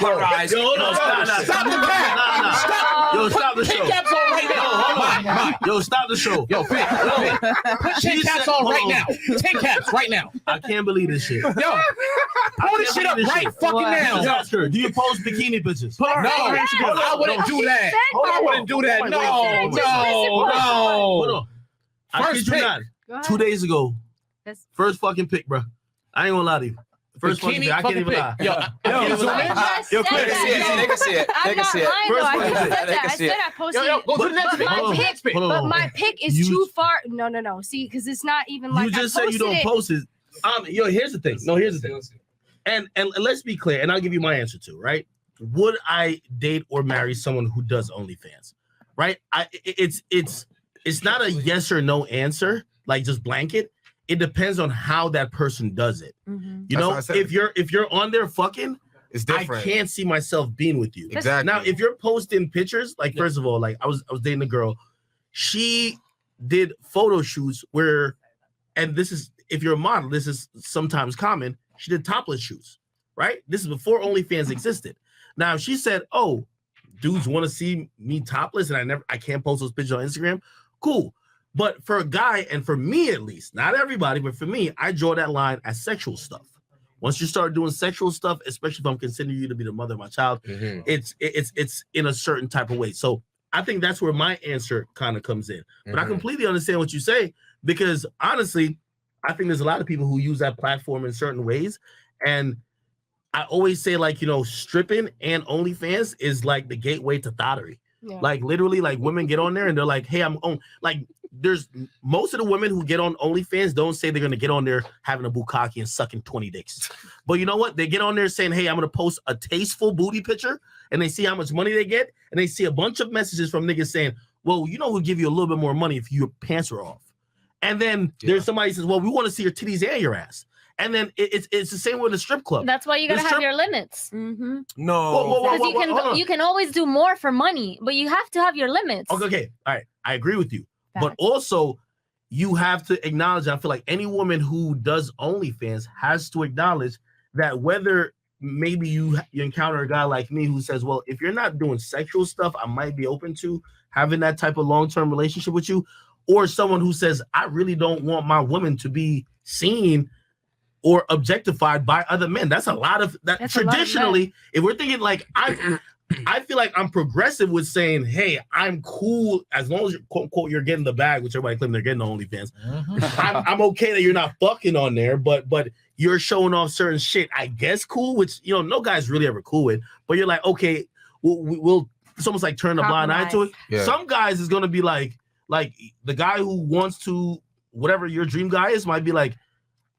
Yo, stop the cap. Stop. Yo, stop the show. Caps on right now. Yo, stop the show. Yo, put 10 caps on right now. 10 caps right now. I can't believe this shit. Yo, pull this shit up right fucking now. Ask her, do you post bikini pictures? No, I wouldn't do that. I wouldn't do that. No. Hold on. I kid you not. 2 days ago, first fucking pick, bro. I ain't gonna lie to you. First fucking pick. I can't even lie. Yo, They can see it. They can see it. I said I posted. Yo, go to the next pick. But my pick is too far. No. See, because it's not even like you just said you don't post it. Yo, here's the thing. And let's be clear, and I'll give you my answer too, right? Would I date or marry someone who does OnlyFans? Right? It's not a yes or no answer, like just blanket. It depends on how that person does it. Mm-hmm. You know, if you're on there fucking, it's different. I can't see myself being with you. Exactly. Now, if you're posting pictures, like first of all, like I was dating a girl, she did photo shoots where, and this is, if you're a model, this is sometimes common. She did topless shoots, right? This is before OnlyFans existed. Now, if she said, "Oh, dudes want to see me topless, and I can't post those pictures on Instagram," cool. But for a guy, and for me at least, not everybody, but for me, I draw that line as sexual stuff. Once you start doing sexual stuff, especially if I'm considering you to be the mother of my child, it's in a certain type of way. So I think that's where my answer kind of comes in. But I completely understand what you say, because honestly, I think there's a lot of people who use that platform in certain ways. And I always say, like, you know, stripping and OnlyFans is like the gateway to thottery. Yeah. Like literally, like women get on there and they're like, "Hey, I'm on." Like, there's most of the women who get on OnlyFans don't say they're gonna get on there having a bukkake and sucking 20 dicks. But you know what? They get on there saying, "Hey, I'm gonna post a tasteful booty picture," and they see how much money they get, and they see a bunch of messages from niggas saying, "Well, you know, we'll give you a little bit more money if your pants are off." And then there's somebody who says, "Well, we want to see your titties and your ass." And then it's the same with the strip club. That's why you gotta have your limits. No, because you can always do more for money, but you have to have your limits. Okay, all right, I agree with you. Facts. But also, you have to acknowledge. I feel like any woman who does OnlyFans has to acknowledge that whether maybe you encounter a guy like me who says, "Well, if you're not doing sexual stuff, I might be open to having that type of long-term relationship with you," or someone who says, "I really don't want my woman to be seen or objectified by other men." That's a lot of that. Traditionally, if we're thinking like I feel like I'm progressive with saying, "Hey, I'm cool as long as quote unquote you're getting the bag," which everybody claims they're getting on OnlyFans. I'm okay that you're not fucking on there, but you're showing off certain shit. I guess cool, which you know no guy's really ever cool with. But you're like, okay, we'll it's almost like turn a blind eye to it. Yeah. Some guys is gonna be like the guy who wants to whatever your dream guy is might be like,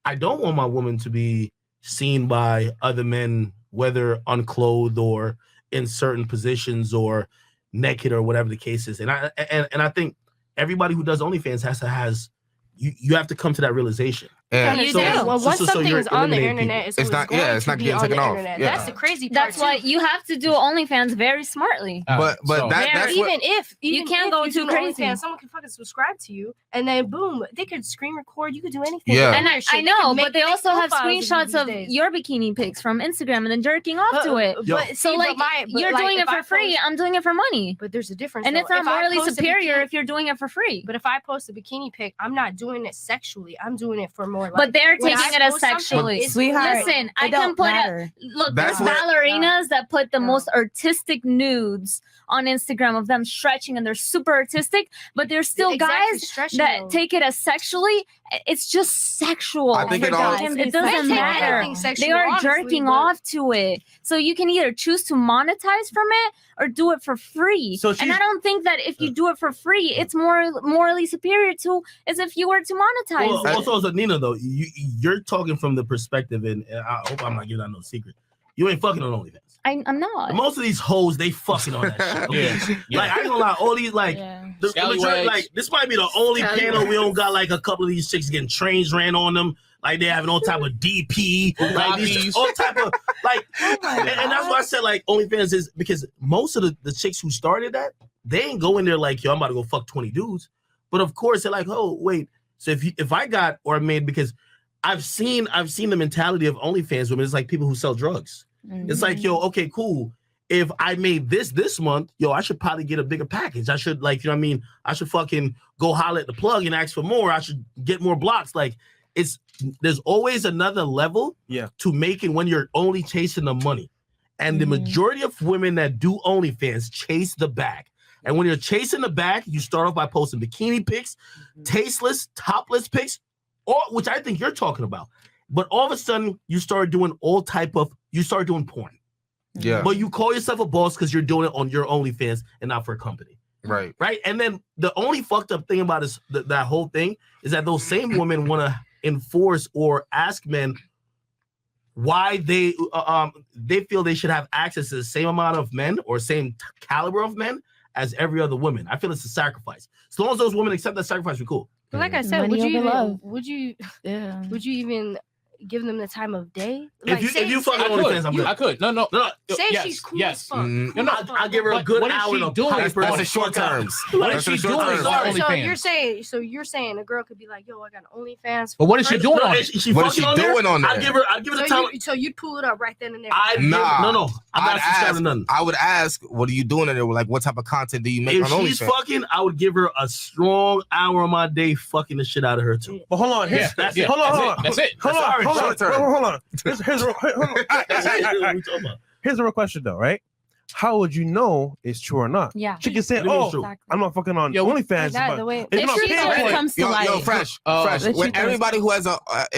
"I don't want my woman to be seen by other men, whether unclothed or in certain positions or naked or whatever the case is." And I think everybody who does OnlyFans has you have to come to that realization. Yeah, you do. Well, once something is on the internet, it's not getting taken off. Yeah. That's the crazy part. That's why you have to do OnlyFans very smartly. But that's even if you can't go too crazy. OnlyFans, someone can fucking subscribe to you, and then boom, they could screen record. You could do anything. Yeah, and I know, but they also have screenshots of your bikini pics from Instagram and then jerking off to it. So like, you're doing it for free. I'm doing it for money. But there's a difference. And it's not morally superior if you're doing it for free. But if I post a bikini pic, I'm not doing it sexually. I'm doing it for more. But they're taking it as sexually. Sweetheart, listen, I can put it. Look, there's ballerinas that put the most artistic nudes on Instagram of them stretching, and they're super artistic. But there's still guys that take it as sexually. It's just sexual. I think it doesn't matter. They are jerking off to it. So you can either choose to monetize from it or do it for free. And I don't think that if you do it for free, it's more morally superior to as if you were to monetize. Well, also, Nina, though, you're talking from the perspective, and I hope I'm not giving out no secret. You ain't fucking on OnlyFans. I'm not. Most of these hoes, they fucking on that shit. Okay? Like, I ain't gonna lie, all these, like, the majority, like, this might be the only panel we don't got, like, a couple of these chicks getting trains ran on them. Like, they having all type of DP. Like, these, all type of, like, and that's why I said, like, OnlyFans is, because most of the chicks who started that, they ain't going there like, yo, I'm about to go fuck 20 dudes. But, of course, they're like, oh, wait. So if I got or made, because I've seen the mentality of OnlyFans women. It's like people who sell drugs. It's like, yo, okay, cool. If I made this month, yo, I should probably get a bigger package. I should like, you know what I mean? I should fucking go holler at the plug and ask for more. I should get more blocks. Like there's always another level to making when you're only chasing the money. And the majority of women that do OnlyFans chase the bag. And when you're chasing the bag, you start off by posting bikini pics, tasteless, topless pics, which I think you're talking about. But all of a sudden, you start doing doing porn. Yeah. But you call yourself a boss because you're doing it on your OnlyFans and not for a company. Right. Right. And then the only fucked up thing about that whole thing is that those same women want to enforce or ask men why they feel they should have access to the same amount of men or same caliber of men as every other woman. I feel it's a sacrifice. As long as those women accept that sacrifice, we're cool. But like I said, would you even give them the time of day? Like, if you fucking OnlyFans, I'm good. I could. No. Say she's cool as fuck. I'll give her a good hour of pipe. That's the short terms. What is she doing? So you're saying a girl could be like, yo, I got an OnlyFans. But what is she doing on it? What is she doing on there? I'll give her the time. So you'd pull it up right then and there. No. I'm not subscribing to nothing. I would ask, what are you doing in there? Like, what type of content do you make on OnlyFans? If she's fucking, I would give her a strong hour of my day fucking the shit out of her too. But hold on. Hold on. That's it. Hold on. Here's a real question though, right? How would you know it's true or not? Yeah. She can say, I'm not fucking on OnlyFans. Yo, fresh. When everybody who has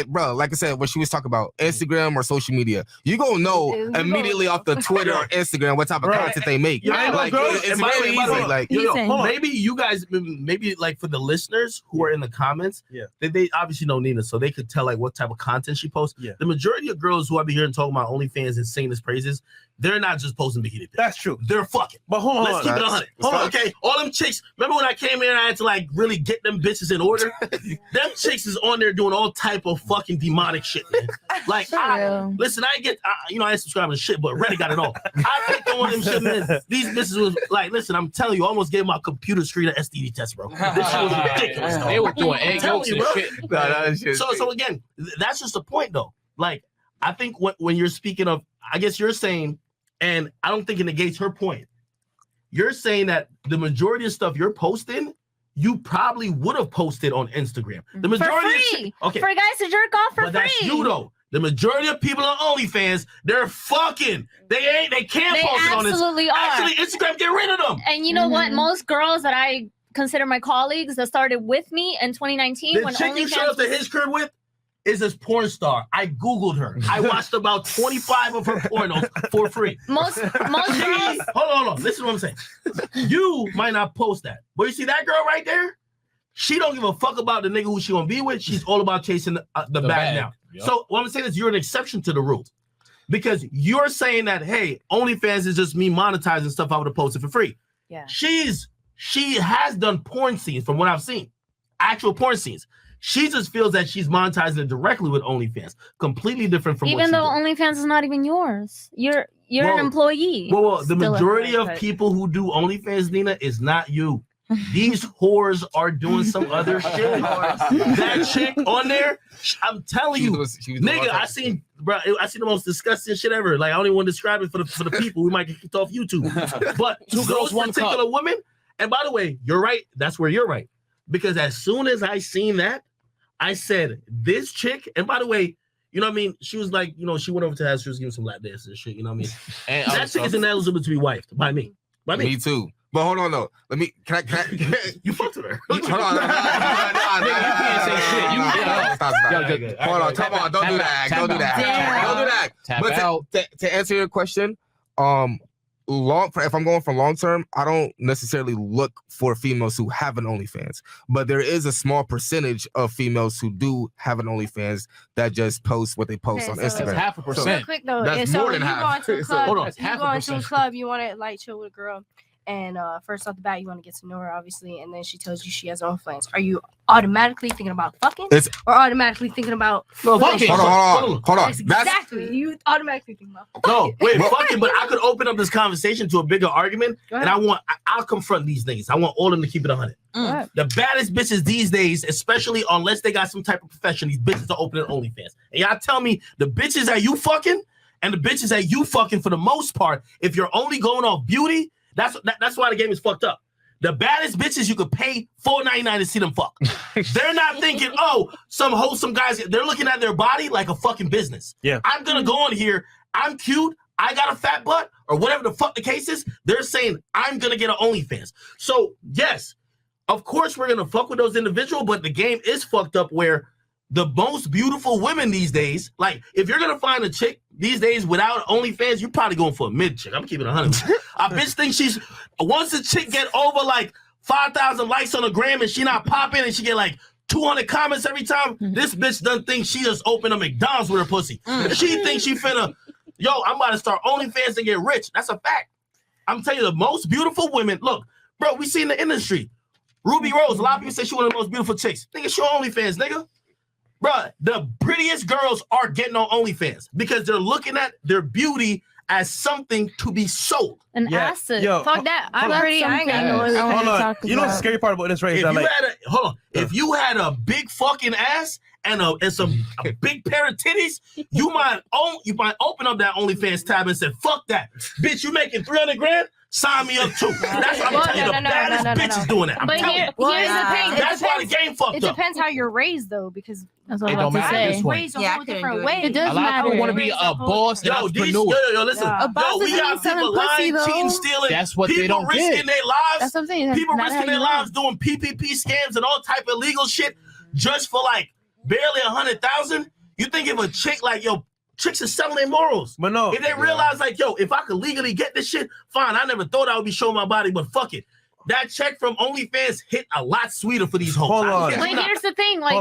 bro, like I said, what she was talking about, Instagram or social media, you gonna know immediately off the Twitter or Instagram what type of content they make. It's very easy. Like, maybe you guys, maybe like for the listeners who are in the comments, they obviously know Nina, so they could tell like what type of content she posts. The majority of girls who I be hearing talking about OnlyFans and singing his praises, they're not just posting bikini pics. That's true. They're fucking. But hold on. Let's keep it 100. Hold on. Okay. All them chicks. Remember when I came here and I had to like really get them bitches in order? Them chicks is on there doing all type of fucking demonic shit, man. Like, listen, I ain't subscribing to shit, but Reddit got it all. I picked on them shit, man. These bitches was like, listen, I'm telling you, I almost gave my computer screen an STD test, bro. This shit was ridiculous. They were doing egg yolks and shit. So again, that's just the point, though. Like, I think when you're speaking of, I guess you're saying, and I don't think it negates her point. You're saying that the majority of stuff you're posting, you probably would have posted on Instagram. The majority for free. For guys to jerk off for free. That's you though. The majority of people on OnlyFans, they're fucking. They can't post it on Instagram. Absolutely are. Actually, Instagram, get rid of them. And you know what? Most girls that I consider my colleagues that started with me in 2019 the chick you showed up to his crib with is this porn star. I Googled her. I watched about 25 of her pornos for free. Most girls. Hold on. Listen to what I'm saying. You might not post that. But you see that girl right there? She don't give a fuck about the nigga who she gonna be with. She's all about chasing the bag now. Yep. So what I'm saying is you're an exception to the rule. Because you're saying that, hey, OnlyFans is just me monetizing stuff I would have posted for free. Yeah. She has done porn scenes from what I've seen. Actual porn scenes. She just feels that she's monetizing it directly with OnlyFans. Completely different from even though OnlyFans is not even yours. You're an employee. Well, the majority of people who do OnlyFans, Nina, is not you. These whores are doing some other shit. That chick on there, I'm telling you, nigga, I seen the most disgusting shit ever. Like, I don't even want to describe it for the people. We might get kicked off YouTube. But those particular women, and by the way, you're right. That's where you're right. Because as soon as I seen that, I said, this chick, and by the way, you know what I mean? She was like, you know, she went over to the house, she was giving some lap dances and shit, you know what I mean? And that chick is ineligible to be wifed by me. Me too. But hold on though. Can I you fucked with her. Hold on. You can't say shit. Stop. Hold on. Come on. Don't do that. But to answer your question, if I'm going for long term, I don't necessarily look for females who have an OnlyFans, but there is a small percentage of females who do have an OnlyFans that just post what they post on Instagram. That's 0.5%. So quick though, that's more than half. You go into a club, you want to like chill with a girl, and first off the bat, you want to get to know her, obviously, and then she tells you she has her own plans. Are you automatically thinking about fucking, or automatically thinking about fucking? Hold on. Exactly. You automatically think about fucking. No, wait, fucking. But I could open up this conversation to a bigger argument, and I'll confront these niggas. I want all of them to keep it 100. The baddest bitches these days, especially unless they got some type of profession, these bitches are opening OnlyFans. And y'all tell me the bitches that you fucking and the bitches that you fucking for the most part, if you're only going off beauty, that's why the game is fucked up. The baddest bitches you could pay $4.99 to see them fuck. They're not thinking, oh, some wholesome guys. They're looking at their body like a fucking business. Yeah. I'm gonna go on here. I'm cute. I got a fat butt, or whatever the fuck the case is. They're saying I'm gonna get an OnlyFans. So yes, of course we're gonna fuck with those individuals, but the game is fucked up where the most beautiful women these days, like if you're gonna find a chick these days without OnlyFans, you're probably going for a mid chick. I'm keeping it 100. A bitch thinks she's once a chick get over like 5,000 likes on a gram and she not popping and she get like 200 comments every time. This bitch doesn't think she just opened a McDonald's with her pussy. She thinks she finna, yo, I'm about to start OnlyFans to get rich. That's a fact. I'm telling you, the most beautiful women. Look, bro, we see in the industry. Ruby Rose, a lot of people say she one of the most beautiful chicks. Nigga, she on OnlyFans, nigga. Bruh, the prettiest girls are getting on OnlyFans because they're looking at their beauty as something to be sold. An asset. Yo, Fuck that. I'm pretty. I ain't got no hold on. You know the scary part about this, right? If you had a big fucking ass and a big pair of titties, you might open up that OnlyFans tab and say, "Fuck that, bitch! You making 300 grand? Sign me up too." That's what I'm telling you. The baddest bitches doing it. But here's the thing. That's why the game fucked up. It depends how you're raised, though, because that's what I was about to say. Raised a whole different way. It does matter. I want to be a boss. Yo, listen. Yo, we got people lying, cheating, stealing. That's what they don't risking get. their lives. That's what I'm saying. People risking their lives doing PPP scams and all type of illegal shit just for like barely 100,000. You think if a chick like chicks are selling their morals. But no. If they realize like, yo, if I could legally get this shit, fine. I never thought I would be showing my body, but fuck it. That check from OnlyFans hit a lot sweeter for these hoes. Hold on. But here's the thing, like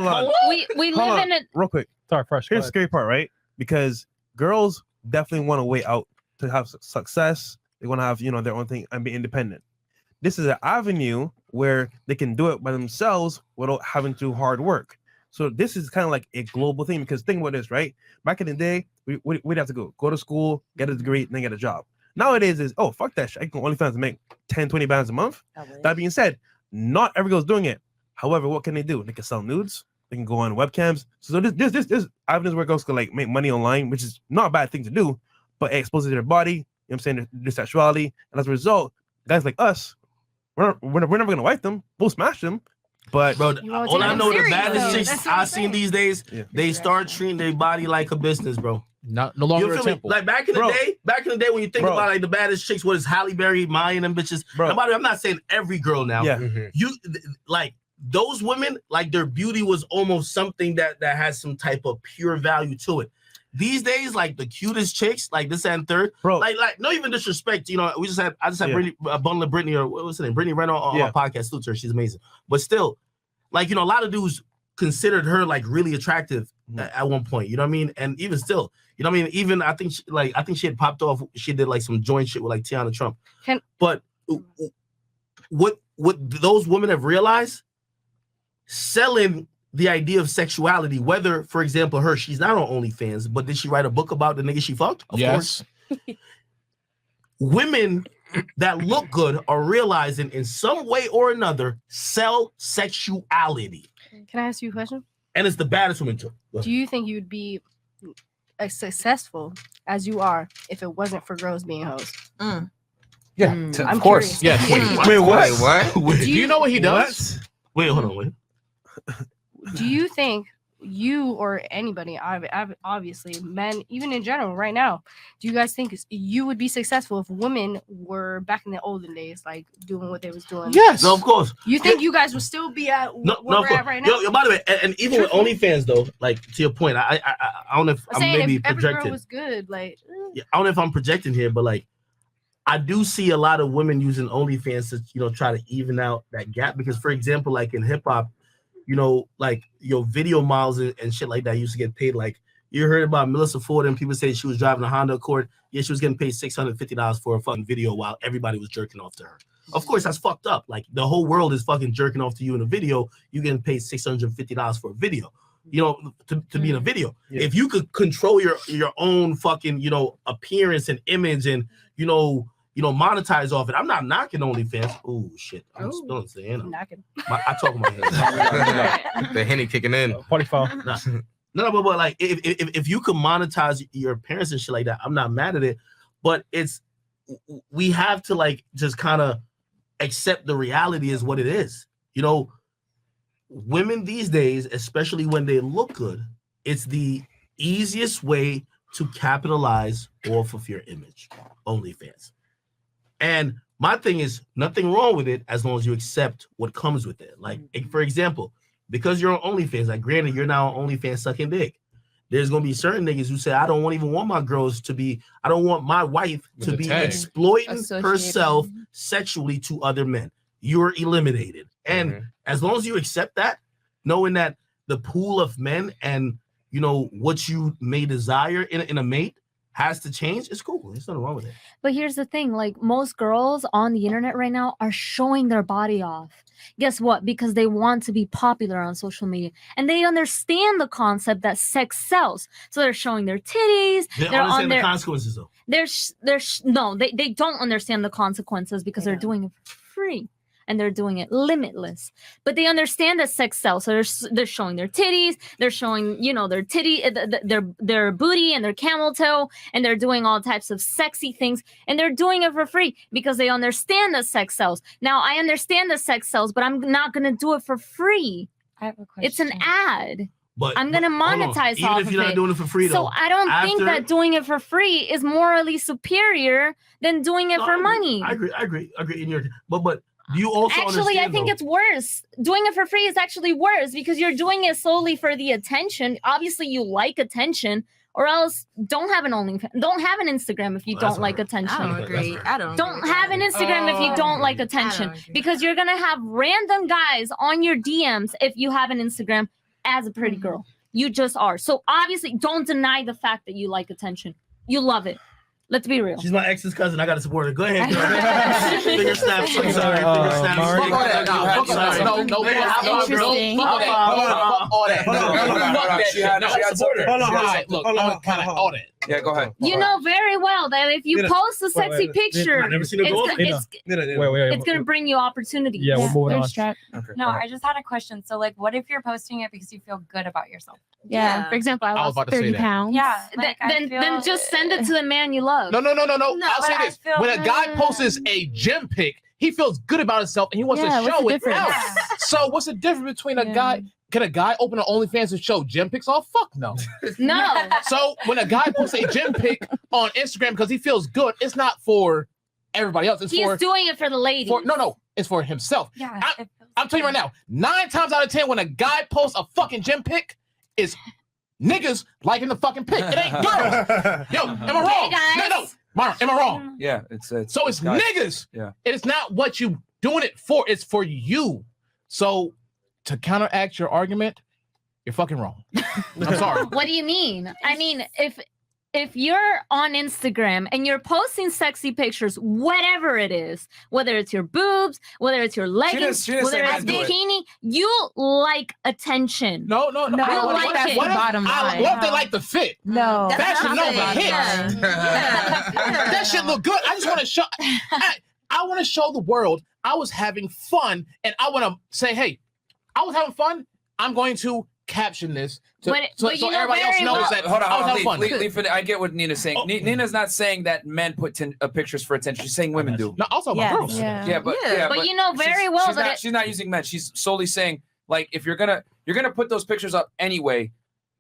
we live in a real quick. Sorry, first. Here's the scary part, right? Because girls definitely want a way out to have success. They want to have, their own thing and be independent. This is an avenue where they can do it by themselves without having to hard work. So this is kind of like a global thing because think about this, right? Back in the day, we'd have to go to school, get a degree, and then get a job. Nowadays is, oh, fuck that shit. I can go OnlyFans and make 10, 20 bands a month. That being said, not every girl's doing it. However, what can they do? They can sell nudes. They can go on webcams. So this avenues where girls can like make money online, which is not a bad thing to do, but it exposes their body, you know what I'm saying, their sexuality. And as a result, guys like us, we're never going to wipe them. We'll smash them. But bro, all I know, the baddest chicks I've seen these days, they start treating their body like a business, bro. No longer a temple. Like back in the day, when you think about like the baddest chicks, what is Halle Berry, Maya, and them bitches. Bro. And by the way, I'm not saying every girl now. Yeah. You like those women, like their beauty was almost something that has some type of pure value to it. These days, like the cutest chicks, like this and third, bro. Like no even disrespect. I just had a bundle of Brittany, or what was her name? Brittany Renner on my podcast. Salute her, she's amazing. But still, like a lot of dudes considered her like really attractive at one point. You know what I mean? And even still, you know what I mean? Even I think she had popped off. She did like some joint shit with like Tiana Trump. But what those women have realized, selling the idea of sexuality, whether, for example, she's not on OnlyFans, but did she write a book about the nigga she fucked? Of course. Women that look good are realizing in some way or another sell sexuality. Can I ask you a question? And it's the baddest women too. Do you think you'd be as successful as you are if it wasn't for girls being hoes? Yeah, of course. Yes. Wait, what? Do you know what he does? Wait, hold on. Wait. Do you think you or anybody, obviously men, even in general right now, do you guys think you would be successful if women were back in the olden days, like doing what they was doing? Yes. No, of course. You think you guys would still be at where we're at right now? Yo, by the way, and even with OnlyFans though, like to your point, I don't know if I'm maybe projecting. Every girl was good, like I don't know if I'm projecting here, but like I do see a lot of women using OnlyFans to try to even out that gap because, for example, like in hip hop, like your video models and shit like that used to get paid. Like you heard about Melissa Ford and people say she was driving a Honda Accord. Yeah, she was getting paid $650 for a fucking video while everybody was jerking off to her. Of course, that's fucked up. Like the whole world is fucking jerking off to you in a video. You getting paid $650 for a video. To be in a video. Yeah. If you could control your own fucking appearance and image and monetize off it. I'm not knocking OnlyFans. Oh shit! I'm spilling saying. Knocking. I talk about it. The Henny kicking in. 44. Nah. No, but like if you could monetize your parents and shit like that, I'm not mad at it. But we have to like just kind of accept the reality is what it is. You know, women these days, especially when they look good, it's the easiest way to capitalize off of your image. OnlyFans. And my thing is nothing wrong with it as long as you accept what comes with it. Like, for example, because you're on OnlyFans, like granted, you're now on OnlyFans sucking dick. There's gonna be certain niggas who say, I don't even want my girls to be, I don't want my wife to be exploiting herself sexually to other men. You're eliminated. And as long as you accept that, knowing that the pool of men and you know what you may desire in a mate has to change, it's cool. There's nothing wrong with it. But here's the thing, like most girls on the internet right now are showing their body off. Guess what? Because they want to be popular on social media and they understand the concept that sex sells. So they're showing their titties. They understand the consequences though. They don't understand the consequences because they're doing it for free. And they're doing it limitless, but they understand that sex sells. So they're showing their titties, they're showing, you know, their booty and their camel toe, and they're doing all types of sexy things, and they're doing it for free because they understand that sex sells. Now, I understand that sex sells, but I'm not gonna do it for free. I have a question. It's an ad. But I'm gonna monetize even if you're not doing it for free, though. So I don't think that doing it for free is morally superior than doing it for money. I agree. In your but. You also actually, I think it's worse. Doing it for free is actually worse because you're doing it solely for the attention. Obviously, you like attention, or else don't have an OnlyFans. Don't have an Instagram if you don't like attention. I don't agree. Don't have an Instagram if you don't like attention because you're gonna have random guys on your DMs if you have an Instagram as a pretty girl. You just are. So obviously, don't deny the fact that you like attention. You love it. Let's be real. She's my ex's cousin. I gotta support her. Go ahead, girl. Finger snaps. I'm sorry. Finger snaps. Yeah, go ahead. You know very well that if you post a sexy picture, it's gonna bring you opportunity. Yeah, we're moving on. No, I just had a question. So, like, what if you're posting it because you feel good about yourself? Yeah. For example, I lost 30 pounds. Yeah. Like, then just send it to the man you love. No. I'll say this. When a guy posts a gym pic, he feels good about himself and he wants to show it out. So what's the difference between a guy? Can a guy open an OnlyFans and show gym pics? Oh, fuck no. No. So when a guy posts a gym pic on Instagram because he feels good, it's not for everybody else. He's doing it for the ladies. No. It's for himself. Yeah. I'm telling you right now, 9 times out of 10, when a guy posts a fucking gym pic, it's niggas liking the fucking pic. It ain't girls. Yo, am I wrong? Hey, No. Myron, am I wrong? Yeah, it's so it's niggas. Yeah. It's not what you doing it for. It's for you. So to counteract your argument, you're fucking wrong. I'm sorry. What do you mean? I mean, if you're on Instagram and you're posting sexy pictures, whatever it is, whether it's your boobs, whether it's your leggings, whether it's bikini, you like attention. No. I like it. What if they like the fit? No. Fashion Nova hits. That shit look good. I just want to show. I want to show the world I was having fun, and I want to say, hey, I was having fun. I'm going to caption this so everybody else knows that hold on, I was having fun. I get what Nina's saying. Nina's not saying that men put pictures for attention. She's saying women do. No, also about girls. But you know very well that she's not using men. She's solely saying, like, if you're gonna put those pictures up anyway.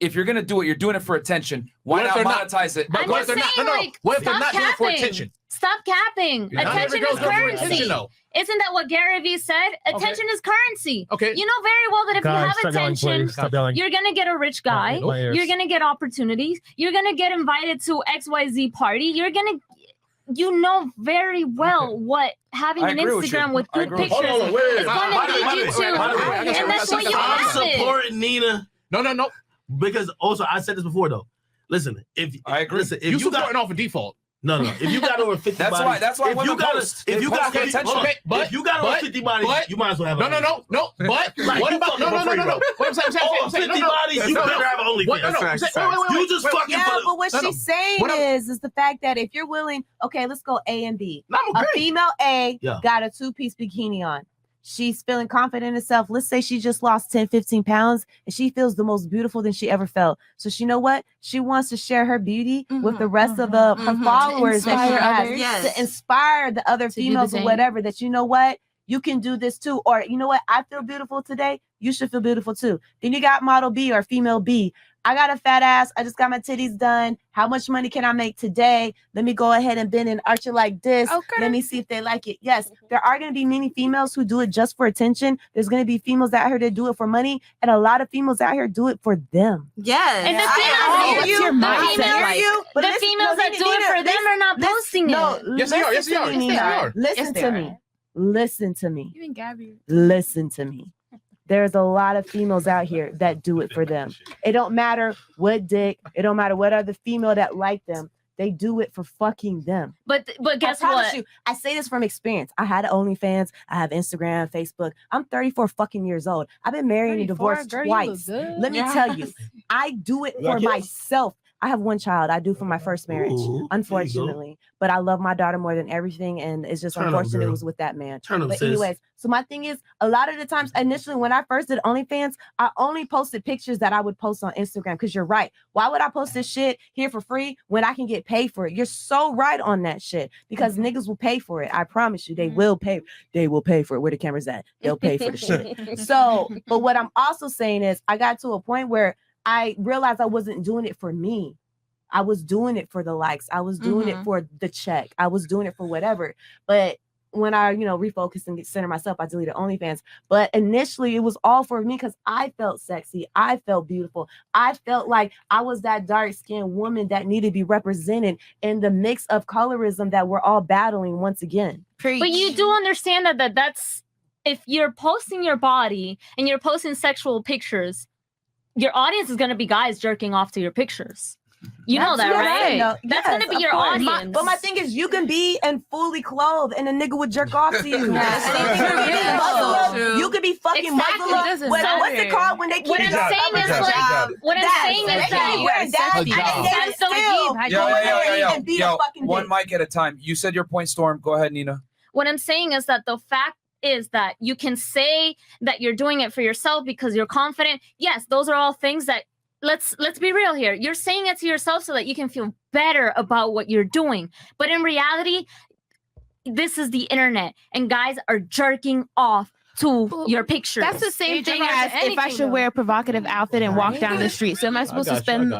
If you're gonna do it, you're doing it for attention. Why not monetize it? But what if they're not? No. What if they're not doing it for attention? Stop capping. Attention is currency. Isn't that what Gary Vee said? Attention is currency. Okay. You know very well that if you have attention, you're gonna get a rich guy. You're gonna get opportunities. You're gonna get invited to XYZ party. You know very well what having an Instagram with good pictures is gonna lead you to, and that's what you have. I'm supporting Nina. No. Because also I said this before though. Listen, I agree. Listen, if you got off a default. No. If you got over 50 bodies, that's why if you got over 50 bodies, you might as well have no. But what about no? What I'm saying, over 50 bodies, you better have OnlyFans. You just fucking. Yeah, but what she's saying is the fact that if you're willing, okay, let's go A and B. A female A got a 2-piece bikini on. she's feeling confident in herself. Let's say she just lost 10, 15 pounds and she feels the most beautiful than she ever felt. So she know what? She wants to share her beauty with the rest of her followers that she has, to inspire the other females or whatever, that you know what? You can do this too. Or you know what? I feel beautiful today. You should feel beautiful too. Then you got model B or female B. I got a fat ass. I just got my titties done. How much money can I make today? Let me go ahead and bend and arch it like this. Okay. Let me see if they like it. Yes, there are going to be many females who do it just for attention. There's going to be females out here that do it for money. And a lot of females out here do it for them. Yes. And the females that do it for them are not posting it. Yes, they are. Listen to me. Listen to me. Even Gabby. Listen to me. There's a lot of females out here that do it for them. It don't matter what dick. It don't matter what other female that like them. They do it for fucking them. But guess what? I say this from experience. I had OnlyFans. I have Instagram, Facebook. I'm 34 fucking years old. I've been married and divorced twice. Let me tell you, I do it for myself. I have one child. I do for my first marriage, unfortunately. But I love my daughter more than everything. And it's just unfortunate it was with that man. But anyways, so my thing is, a lot of the times, initially, when I first did OnlyFans, I only posted pictures that I would post on Instagram. Because you're right. Why would I post this shit here for free when I can get paid for it? You're so right on that shit. Because niggas will pay for it. I promise you, they will pay. They will pay for it. Where the camera's at? They'll pay for the shit. So, but what I'm also saying is, I got to a point where I realized I wasn't doing it for me. I was doing it for the likes. I was doing it for the check. I was doing it for whatever. But when I, refocused and center myself, I deleted OnlyFans. But initially, it was all for me because I felt sexy. I felt beautiful. I felt like I was that dark-skinned woman that needed to be represented in the mix of colorism that we're all battling once again. Preach. But you do understand that's if you're posting your body and you're posting sexual pictures, your audience is going to be guys jerking off to your pictures. You know that, right? That's going to be your audience. But my thing is, you can be and fully clothed and a nigga would jerk off to you. You could be fucking muzzled up. What's it called when they keep it up? What I'm saying is that that's so deep. One mic at a time. You said your point, Storm. Go ahead, Nina. What I'm saying is that the fact is that you can say that you're doing it for yourself because you're confident. Yes, those are all things that let's be real here. You're saying it to yourself so that you can feel better about what you're doing. But in reality, this is the internet and guys are jerking off to your pictures. That's the same thing as if I should wear a provocative outfit and walk down the street. So am I supposed to spend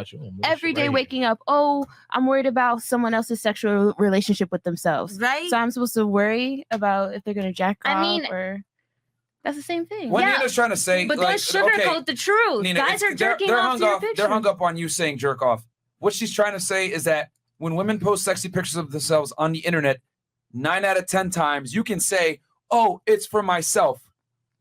every day waking up, I'm worried about someone else's sexual relationship with themselves. Right. So I'm supposed to worry about if they're going to jack off or... That's the same thing. What Nina's trying to say, but don't sugarcoat the truth. Nina, guys are jerking off to your picture. They're hung up on you saying jerk off. What she's trying to say is that when women post sexy pictures of themselves on the internet, 9 out of 10 times you can say, "Oh, it's for myself,"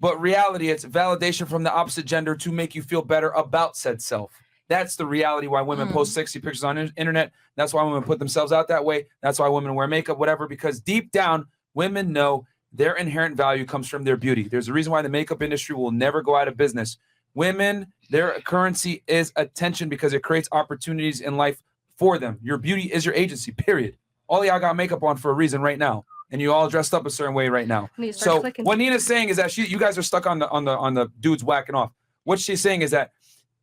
but reality, it's validation from the opposite gender to make you feel better about said self. That's the reality why women post sexy pictures on the internet. That's why women put themselves out that way. That's why women wear makeup, whatever, because deep down, women know their inherent value comes from their beauty. There's a reason why the makeup industry will never go out of business. Women, their currency is attention because it creates opportunities in life for them. Your beauty is your agency, period. All y'all got makeup on for a reason right now. And you all dressed up a certain way right now. So what Nina's saying is that you guys are stuck on the dudes whacking off. What she's saying is that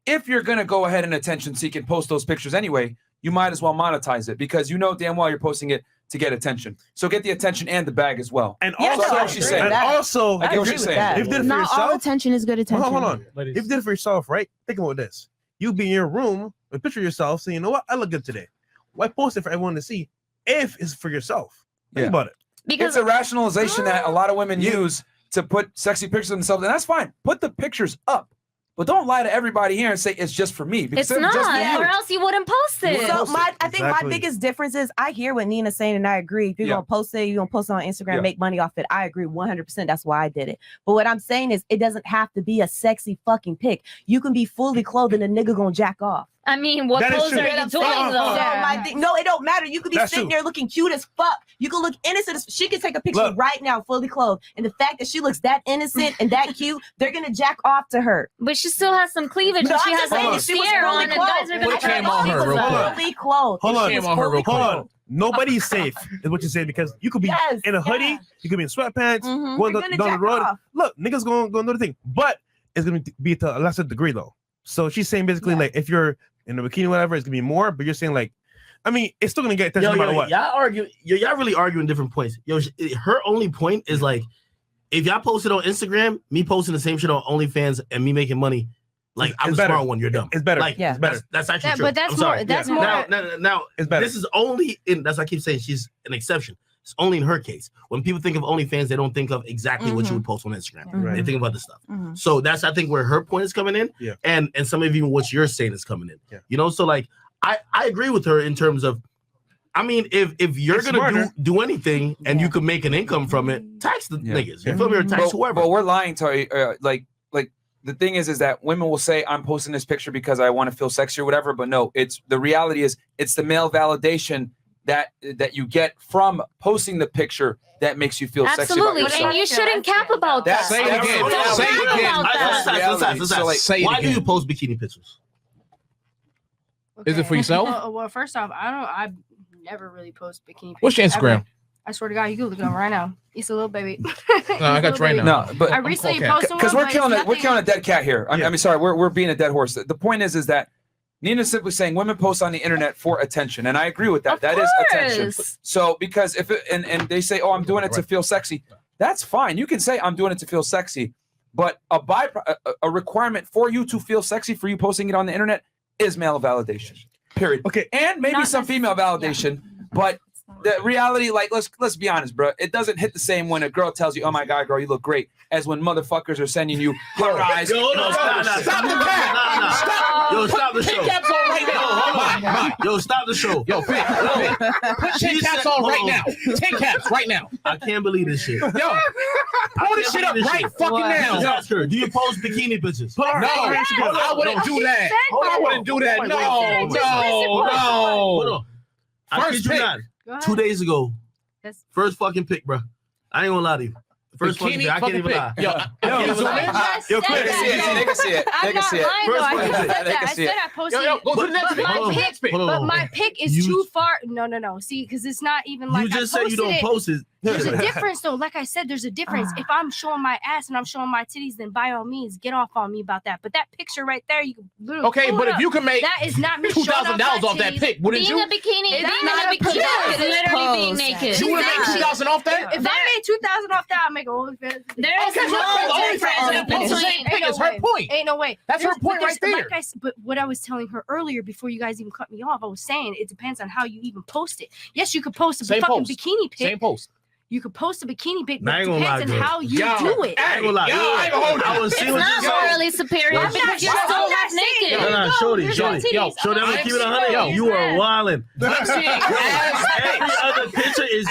if you're going to go ahead and attention seek and post those pictures anyway, you might as well monetize it because you know damn well you're posting it to get attention. So get the attention and the bag as well. And also, I get what she's saying. And also, I get what she's saying. If you did it for Not yourself, all attention is good attention. Hold on. If you did it for yourself, right? Think about this. You be in your room and picture yourself saying, you know what? I look good today. Why post it for everyone to see if it's for yourself? Think about it. Because it's a rationalization that a lot of women use to put sexy pictures of themselves, and that's fine. Put the pictures up. But don't lie to everybody here and say it's just for me. Because it's not, or else you wouldn't post it. So I think my biggest difference is I hear what Nina's saying and I agree. If you're going to post it, you're going to post it on Instagram, make money off it. I agree 100%. That's why I did it. But what I'm saying is it doesn't have to be a sexy fucking pic. You can be fully clothed and a nigga going to jack off. I mean, what pose are you doing though? No, it don't matter. You could be sitting there looking cute as fuck. You could look innocent. She could take a picture right now, fully clothed. And the fact that she looks that innocent and that cute, they're going to jack off to her. But she still has some cleavage. No, she has some hair on and guys are going to came on her real quick. Fully clothed. Hold on. nobody's safe, is what you're saying, because you could be in a hoodie, you could be in sweatpants, going down the road. Look, niggas going to do the thing, but it's going to be to a lesser degree though. So she's saying basically like if you're in a bikini, whatever, it's gonna be more. But you're saying like, I mean, it's still gonna get attention no matter what. Y'all really arguing different points. Her only point is like, if y'all posted on Instagram, me posting the same shit on OnlyFans and me making money, like I'm the smart one. You're dumb. It's better. Like, it's better. That's actually true. But that's more. That's more. Now, it's better. This is only in. That's why I keep saying she's an exception. It's only in her case. When people think of OnlyFans, they don't think of exactly what you would post on Instagram. They think about this stuff. So that's, I think, where her point is coming in. Yeah. And some of even what you're saying is coming in. Yeah. You know, so like I agree with her in terms of, I mean, if you're gonna do anything and you could make an income from it, tax the niggas. You feel me? Or tax whoever. But we're lying to like the thing is that women will say I'm posting this picture because I want to feel sexy or whatever. But no, it's the reality is it's the male validation that you get from posting the picture that makes you feel sexy about yourself. And you shouldn't cap about that. Say it again. Say it again. Why do you post bikini pictures? Is it for yourself? Well, first off, I never really post bikini pictures. What's your Instagram? Ever. I swear to God, you can look it up right now. It's a little baby. No, I got you right now. No, but I recently posted because we're killing it. We're killing a dead cat here. I mean, sorry, we're being a dead horse. The point is that Nina's simply saying women post on the internet for attention, and I agree with that. That is attention. So because if it, and they say, "Oh, I'm doing it to feel sexy," that's fine. You can say, "I'm doing it to feel sexy," but a requirement for you to feel sexy for you posting it on the internet is male validation. Period. Okay, and maybe some female validation, but the reality, like, let's be honest, bro. It doesn't hit the same when a girl tells you, "Oh my God, girl, you look great," as when motherfuckers are sending you her eyes. Stop the cat. Stop. Yo, stop the show. Caps on right now. Yo, stop the show. Yo, put 10 caps on right now. 10 caps right now. I can't believe this shit. Yo, pull this shit up right fucking now. Ask her, do you post bikini pictures? No, I wouldn't do that. I wouldn't do that. No. Hold on. I kid you not. 2 days ago, first fucking pick, bro. I ain't gonna lie to you. First fucking pick. I can't even lie. Yo, they can see it. They can see it. I said I posted. Yo, go to the next pick. But my pick is too far. No. See, because it's not even like you just said you don't post it. There's a difference, though. Like I said, there's a difference. If I'm showing my ass and I'm showing my titties, then by all means, get off on me about that. But that picture right there, you can literally. Okay, but if you can make that is not me $2,000 off that pick, wouldn't you? Being a bikini, being a bikini is literally being naked. You would have made $2,000 off that? If I made $2,000 off that, I'll make OnlyFans. There's no difference. It's the same pick. It's her point. Ain't no way. That's her point right there. But what I was telling her earlier, before you guys even cut me off, I was saying it depends on how you even post it. Yes, you could post a fucking bikini pic. Same post. You could post a bikini pic, but it depends on how you do it. I ain't gonna lie. I was seeing what it's not morally superior because you're still half naked. No, Shorty, I'm gonna keep it 100. You are wilding. Every other picture is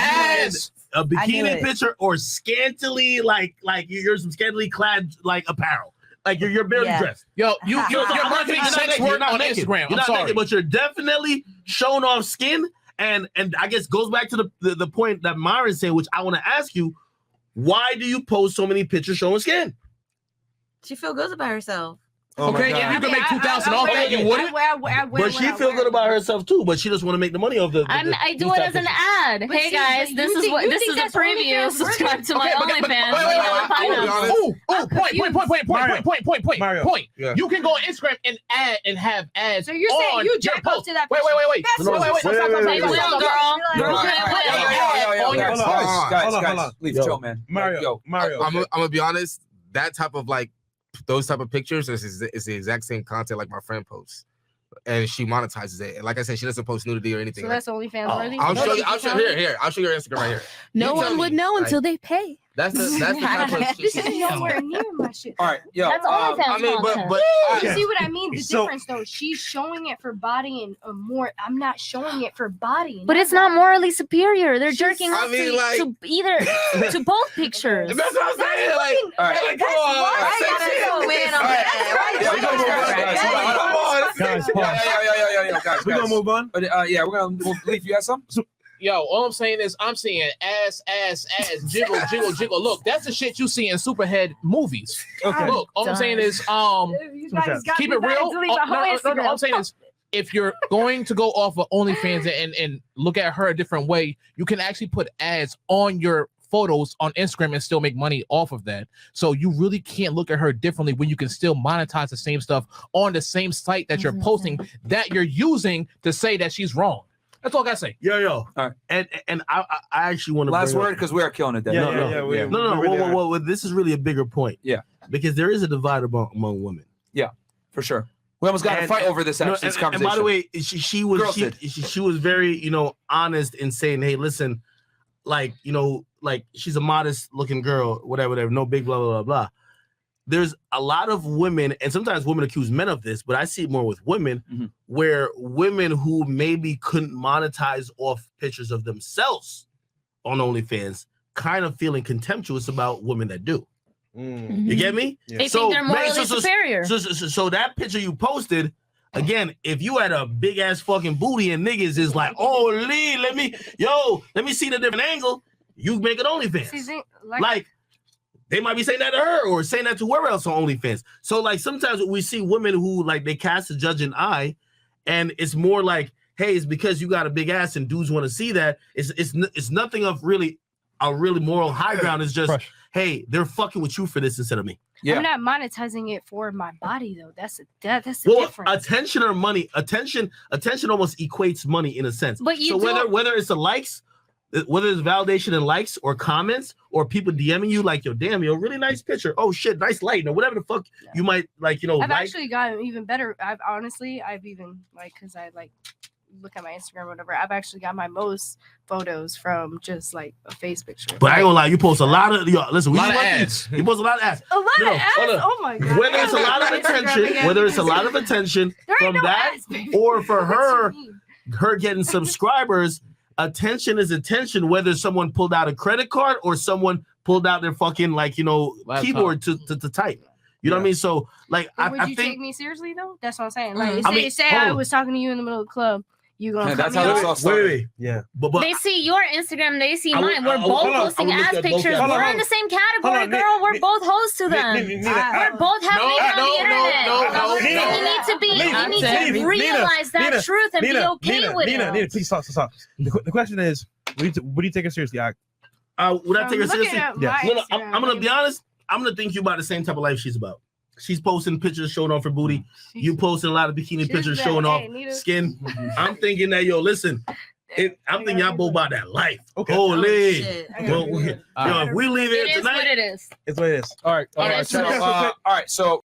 a bikini picture or scantily like you're some scantily clad like apparel. Like you're barely dressed. Yo, you're marketing sex work on Instagram. You're not naked, but you're definitely showing off skin. And I guess goes back to the point that Myron said, which I want to ask you: why do you post so many pictures showing skin? She feel good about herself. Okay, if you can make $2,000 off that, you wouldn't. But she feel good about herself too. But she just want to make the money off the. I do it as an ad. Hey guys, this is a preview. Subscribe to my OnlyFans. Point. You can go on Instagram and add and have ads. So you're saying you jack up to that? Wait. Guys, please, chill, man. Mario. I'm gonna be honest. That type of those type of pictures is the exact same content like my friend posts, and she monetizes it. And like I said, she doesn't post nudity or anything. So that's OnlyFans worthy. I'll show you. I'll show you her Instagram right here. No one would know until they pay. That's the type of. This is nowhere near my shit. All right, yo. That's OnlyFans. I mean, but you see what I mean? The difference, though, she's showing it for body and more. I'm not showing it for body. But it's not morally superior. They're jerking off to either to both pictures. That's what I'm saying. Like, all right, come on, guys, we're gonna move on. Yeah, we're gonna move. Leaf, you have some? Yo, all I'm saying is I'm seeing ass, jiggle. Look, that's the shit you see in superhead movies. Okay. Look, all I'm saying is keep it real. No, I'm saying is if you're going to go off of OnlyFans and look at her a different way, you can actually put ads on your photos on Instagram and still make money off of that. So you really can't look at her differently when you can still monetize the same stuff on the same site that you're posting that you're using to say that she's wrong. That's all I gotta say. All right. And I actually want to last word because we are killing it. Then. No. This is really a bigger point. Yeah, because there is a divide among women. Yeah, for sure. We almost got a fight over this after this conversation. And by the way, she was very honest in saying, hey, listen, like she's a modest looking girl, whatever, no big blah blah blah blah. There's a lot of women, and sometimes women accuse men of this, but I see it more with women, where women who maybe couldn't monetize off pictures of themselves on OnlyFans kind of feeling contemptuous about women that do. You get me? They think they're morally superior. So that picture you posted, again, if you had a big ass fucking booty and niggas is like, oh Lee, let me see the different angle, you make it OnlyFans. Like they might be saying that to her or saying that to whoever else on OnlyFans. So like sometimes we see women who like they cast a judging eye, and it's more like, hey, it's because you got a big ass and dudes want to see that. It's nothing of really a really moral high ground. It's just hey, they're fucking with you for this instead of me. Yeah. I'm not monetizing it for my body though. That's the difference. Attention or money. Attention almost equates money in a sense. But you whether it's the likes, whether it's validation and likes or comments or people DMing you like, yo, damn, yo, really nice picture. Oh shit, nice lighting or whatever the fuck you might like, I've actually gotten even better. I've even because I like look at my Instagram or whatever, I've actually got my most photos from just like a face picture. But I ain't gonna lie, you post a lot of listen, you post a lot of ads. A lot of ads? Oh my god. Whether it's a lot of attention, from that or for her getting subscribers, attention is attention, whether someone pulled out a credit card or someone pulled out their fucking keyboard to type. You know what I mean? So like would you take me seriously though? That's what I'm saying. Like say I was talking to you in the middle of the club. You gonna that's how this all started. Wait. Yeah. But they see your Instagram, they see mine. We're both posting ass pictures. We're in the same category, girl. We're both hosts to them. We're both having it on the internet. You need to realize that truth and be okay with it. Nina, please stop. The question is, would you take it seriously? Would I take her seriously? Yeah. I'm gonna be honest. I'm gonna think you about the same type of life she's about. She's posting pictures showing off her booty. You posting a lot of bikini pictures showing off skin. I'm thinking that, yo, listen, I'm thinking y'all both about that life. Okay. Holy. If we leave it tonight. It is what it is. It's what it is. All right. So